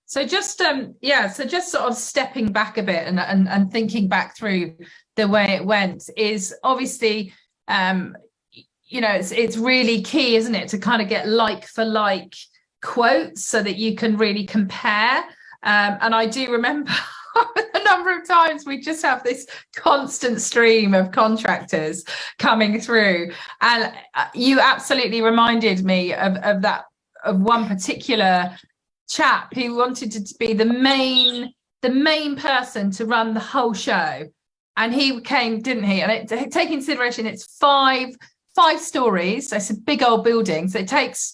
So just so just sort of stepping back a bit and thinking back through the way it went is obviously it's really key, isn't it, to kind of get like for like quotes so that you can really compare. And I do remember a number of times we just have this constant stream of contractors coming through, and you absolutely reminded me of one particular chap who wanted to be the main person to run the whole show, and he came, didn't he? And take consideration it's five stories, so it's a big old building, so it takes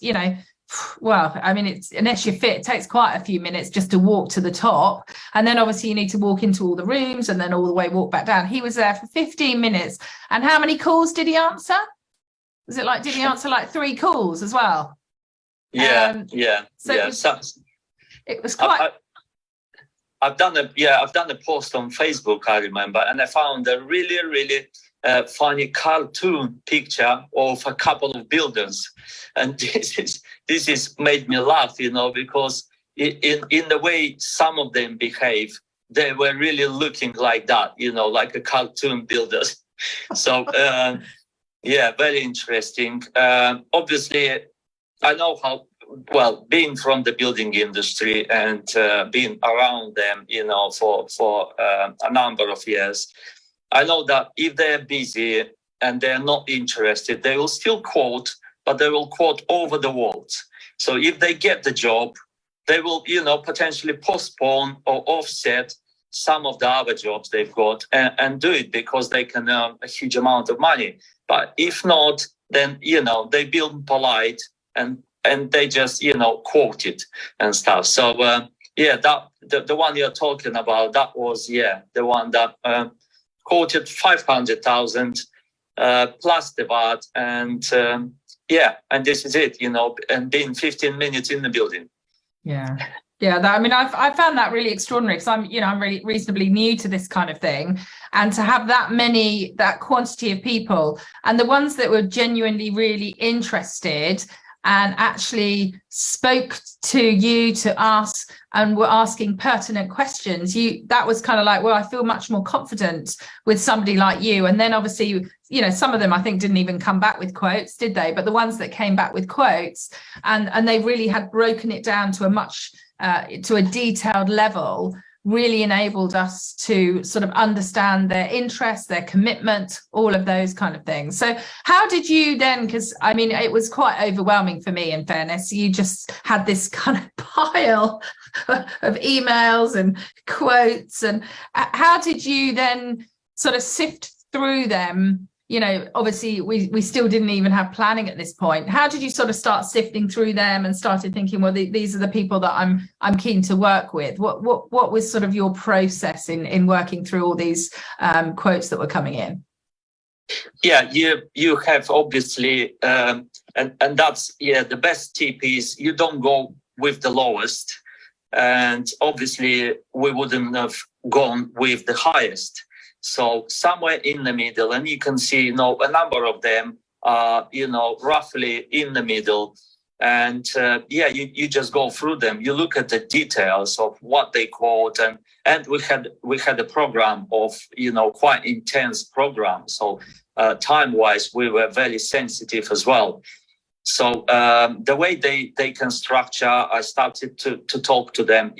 well, I mean, it's unless you're fit, it takes quite a few minutes just to walk to the top, and then obviously you need to walk into all the rooms and then all the way walk back down. He was there for 15 minutes, and how many calls did he answer? Was it did he answer 3 calls as well? So it was quite. I've done a post on Facebook, I remember, and I found a really funny cartoon picture of a couple of builders, and this is made me laugh, because in the way some of them behave, they were really looking like that, like a cartoon builders. So very interesting. Obviously, I know how well, being from the building industry and being around them, for a number of years, I know that if they're busy and they're not interested, they will still quote, but they will quote over the world. So if they get the job, they will, potentially postpone or offset some of the other jobs they've got and do it because they can earn a huge amount of money. But if not, then, they build polite and they just, quote it and stuff. So, the one you're talking about, that was, the one that quoted 500,000 plus the VAT. And and this is it, and being 15 minutes in the building. Yeah. I found that really extraordinary because I'm really reasonably new to this kind of thing, and to have that quantity of people, and the ones that were genuinely really interested and actually spoke to us and were asking pertinent questions. That was kind of like, well, I feel much more confident with somebody like you. And then obviously, some of them I think didn't even come back with quotes, did they? But the ones that came back with quotes and they really had broken it down to a detailed level, really enabled us to sort of understand their interest, their commitment, all of those kind of things. So how did you then, because it was quite overwhelming for me, in fairness, you just had this kind of pile of emails and quotes, and how did you then sort of sift through them? Obviously we still didn't even have planning at this point. How did you sort of start sifting through them and started thinking, well, these are the people that I'm keen to work with? What was sort of your process in working through all these quotes that were coming in? Yeah, you have obviously, and that's the best tip is you don't go with the lowest, and obviously we wouldn't have gone with the highest. So somewhere in the middle, and you can see, a number of them are, roughly in the middle. And you just go through them. You look at the details of what they quote, and we had a program of, quite intense program. So time-wise, we were very sensitive as well. So the way they can structure, I started to talk to them,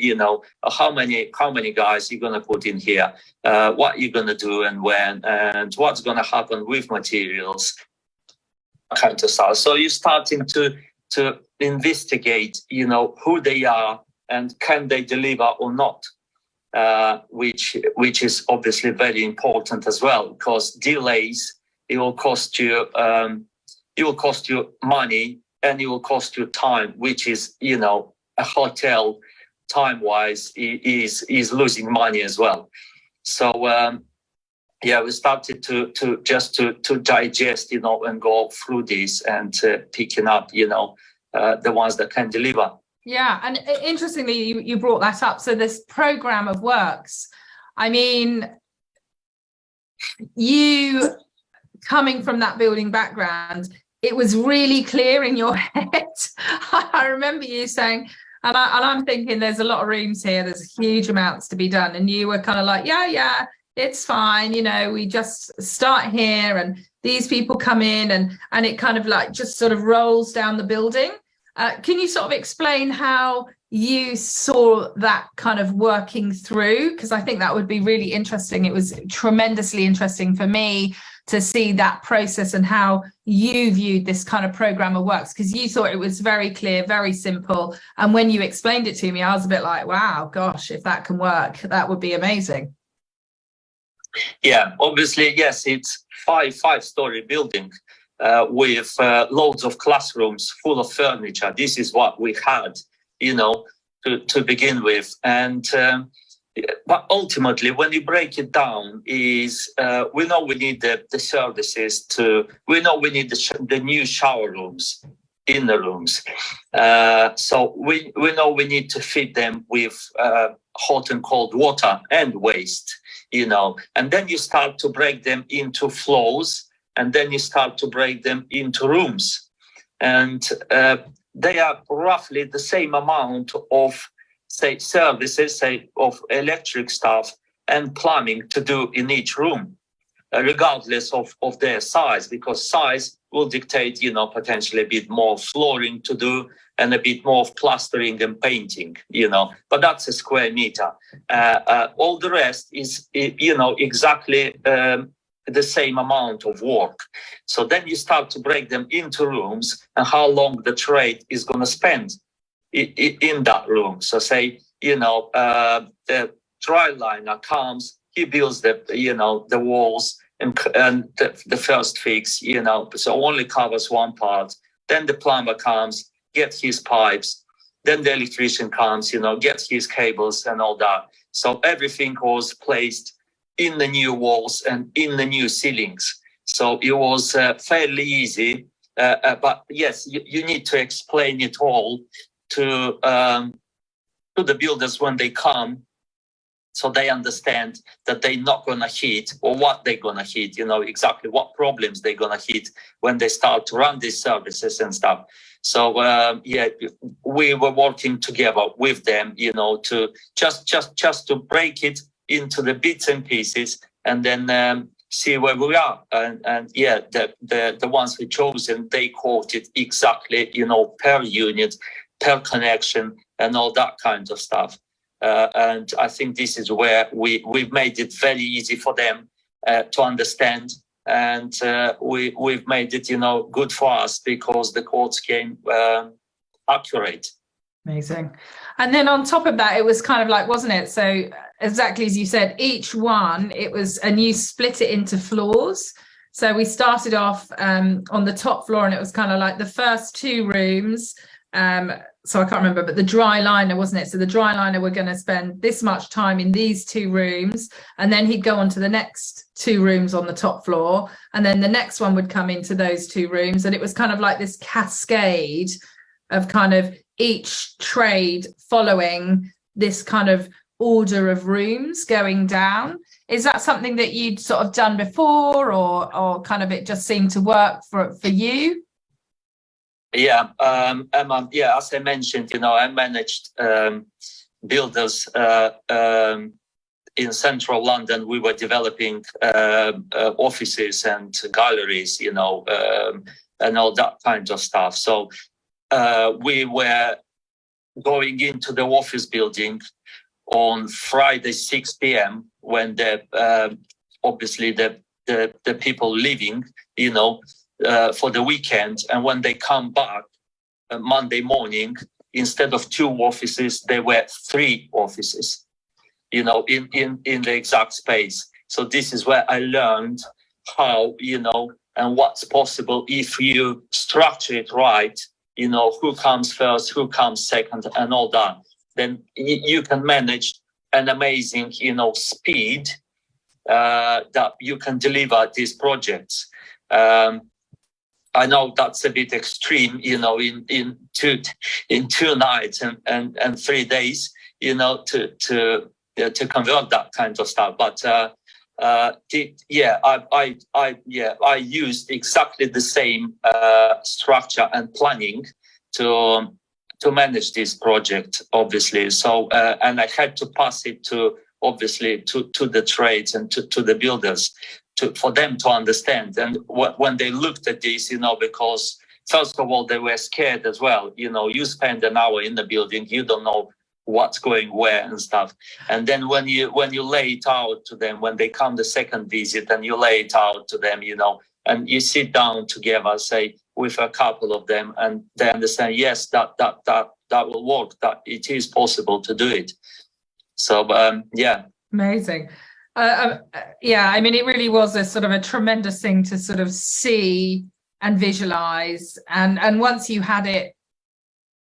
how many guys you're going to put in here, what you're going to do and when, and what's going to happen with materials, kind of stuff. So you're starting to investigate, who they are and can they deliver or not, which is obviously very important as well, because delays, it will cost you money and it will cost you time, which is, a hotel time-wise is losing money as well. So, we started to digest, and go through this and picking up, the ones that can deliver. Yeah, and interestingly, you brought that up. So this program of works, you coming from that building background, it was really clear in your head. I remember you saying, I'm thinking there's a lot of rooms here. There's huge amounts to be done. And you were kind of like, yeah, it's fine. You know, we just start here and these people come in and it kind of like just sort of rolls down the building. Can you sort of explain how you saw that kind of working through? Because I think that would be really interesting. It was tremendously interesting for me to see that process and how you viewed this kind of programmer works, because you thought it was very clear, very simple. And when you explained it to me, I was a bit like, wow, gosh, if that can work, that would be amazing. Yeah, obviously, yes, it's five-story building with loads of classrooms full of furniture. This is what we had, you know, to begin with. And but ultimately, when you break it down, is we know we need the services we know we need the new shower rooms in the rooms. So we know we need to feed them with hot and cold water and waste, you know, and then you start to break them into floors, and then you start to break them into rooms. And they are roughly the same amount of, say, services, say, of electric stuff and plumbing to do in each room, regardless of their size, because size will dictate, you know, potentially a bit more flooring to do and a bit more of plastering and painting, you know, but that's a square meter. All the rest is, you know, exactly the same amount of work. So then you start to break them into rooms and how long the trade is going to spend in that room. So say, you know, the dry liner comes, he builds the, you know, the walls and the first fix, you know, so only covers one part. Then the plumber comes, gets his pipes. Then the electrician comes, you know, gets his cables and all that. So everything was placed in the new walls and in the new ceilings. So it was fairly easy. But yes, you need to explain it all to the builders when they come, so they understand that they're not going to hit, or what they're going to hit, you know, exactly what problems they're going to hit when they start to run these services and stuff. So yeah, we were working together with them, you know, to just to break it into the bits and pieces, and then see where we are. And yeah, the ones we chosen, they quoted exactly, you know, per unit, per connection, and all that kind of stuff. And I think this is where we've made it very easy for them to understand. And we've made it, you know, good for us because the quotes came accurate. Amazing. And then on top of that, it was kind of like, wasn't it? So exactly as you said, each one, it was, and you split it into floors. So we started off on the top floor, and it was kind of like the first two rooms. So I can't remember, but the dry liner, wasn't it? So the dry liner, we're going to spend this much time in these two rooms, and then he'd go on to the next two rooms on the top floor, and then the next one would come into those two rooms. And it was kind of like this cascade of kind of each trade following this kind of order of rooms going down. Is that something that you'd sort of done before, or kind of it just seemed to work for you? Yeah, Emma, yeah, as I mentioned, you know, I managed builders in central London. We were developing offices and galleries, you know, and all that kind of stuff. So we were going into the office building on Friday, 6 p.m. when obviously the people leaving, you know, for the weekend, and when they come back Monday morning, instead of 2 offices, there were 3 offices, you know, in the exact space. So this is where I learned how, you know, and what's possible if you structure it right, you know, who comes first, who comes second, and all that. Then you can manage an amazing, you know, speed that you can deliver these projects. I know that's a bit extreme, you know, in 2 nights and 3 days, you know, to convert that kind of stuff. But I used exactly the same structure and planning to to manage this project, obviously. So, and I had to pass it to, obviously, to the trades and to the builders, for them to understand. And when they looked at this, because first of all, they were scared as well. You spend an hour in the building, you don't know what's going where and stuff. And then when you lay it out to them, when they come the second visit and you lay it out to them, and you sit down together, say, with a couple of them, and they understand, yes, that will work, that it is possible to do it. So, yeah. Amazing. Yeah, I mean, it really was a sort of a tremendous thing to sort of see and visualize. And once you had it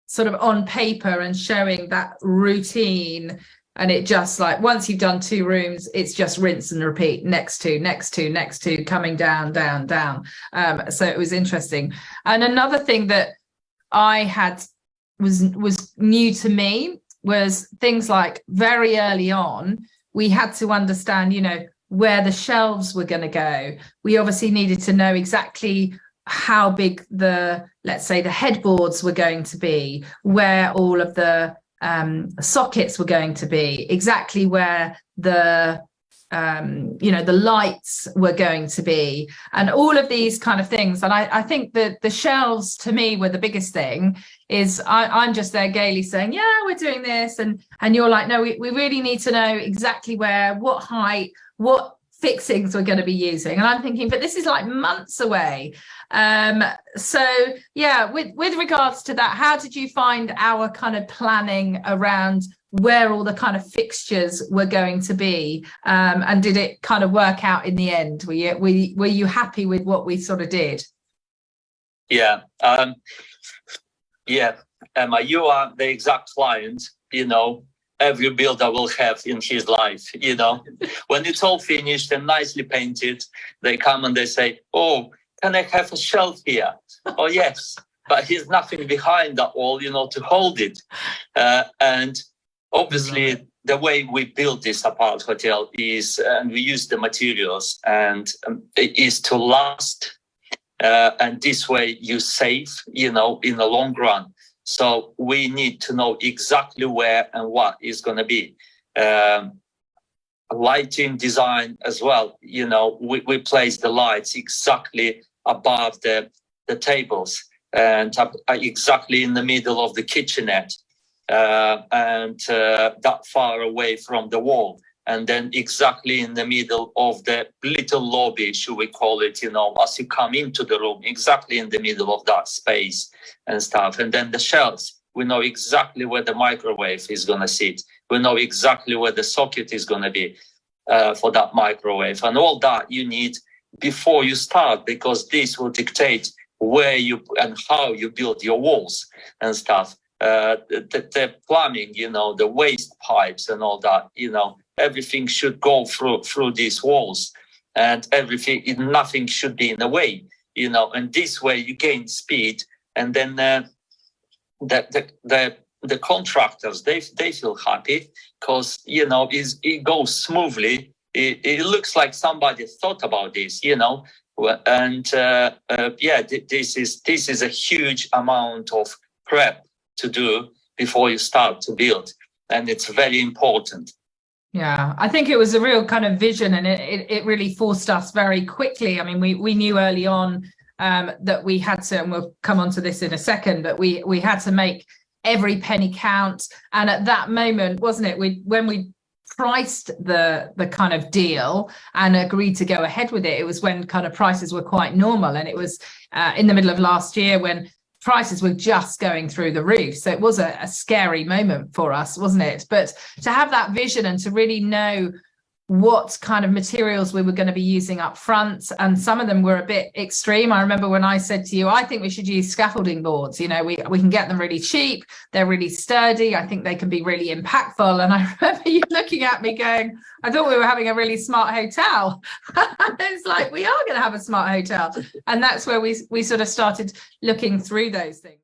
sort of on paper and showing that routine, and it just like, once you've done 2 rooms, it's just rinse and repeat, next two, coming down. So it was interesting. And another thing that I had was new to me was things like, very early on, we had to understand, where the shelves were going to go. We obviously needed to know exactly how big let's say the headboards were going to be, where all of the sockets were going to be, exactly where the the lights were going to be, and all of these kind of things. And I think that the shelves, to me, were the biggest thing. Is I'm just there gaily saying, yeah, we're doing this, and you're like, no, we really need to know exactly where, what height, what fixings we're going to be using. And I'm thinking, but this is like months away. So yeah, with regards to that, how did you find our kind of planning around where all the kind of fixtures were going to be, and did it kind of work out in the end? Were you happy with what we sort of did? Yeah, Emma, you are the exact client every builder will have in his life. When it's all finished and nicely painted, they come and they say, oh, can I have a shelf here? Oh, yes, but there's nothing behind that wall, to hold it. And obviously, the way we build this ApartHotel is, and we use the materials, and it is to last. And this way you save, in the long run. So we need to know exactly where and what is going to be. Lighting design as well. We place the lights exactly above the tables and exactly in the middle of the kitchenette, and that far away from the wall. And then exactly in the middle of the little lobby, should we call it, as you come into the room, exactly in the middle of that space and stuff. And then the shelves, we know exactly where the microwave is going to sit. We know exactly where the socket is going to be for that microwave. And all that you need before you start, because this will dictate where you and how you build your walls and stuff. The plumbing, the waste pipes and all that, everything should go through these walls, and nothing should be in the way, and this way you gain speed. And then the contractors, they feel happy, because it goes smoothly. It looks like somebody thought about this, and this is a huge amount of prep to do before you start to build, and it's very important. Yeah, I think it was a real kind of vision, and it really forced us very quickly. I mean, we knew early on that we had to, and we'll come on to this in a second, but we had to make every penny count. And at that moment, wasn't it, when we priced the kind of deal and agreed to go ahead with it, it was when kind of prices were quite normal. And it was in the middle of last year when prices were just going through the roof. So it was a scary moment for us, wasn't it? But to have that vision and to really know what kind of materials we were going to be using up front, and some of them were a bit extreme. I remember when I said to you, I think we should use scaffolding boards. We can get them really cheap, they're really sturdy, I think they can be really impactful. And I remember you looking at me going, I thought we were having a really smart hotel. It's like, we are going to have a smart hotel. And that's where we sort of started looking through those things.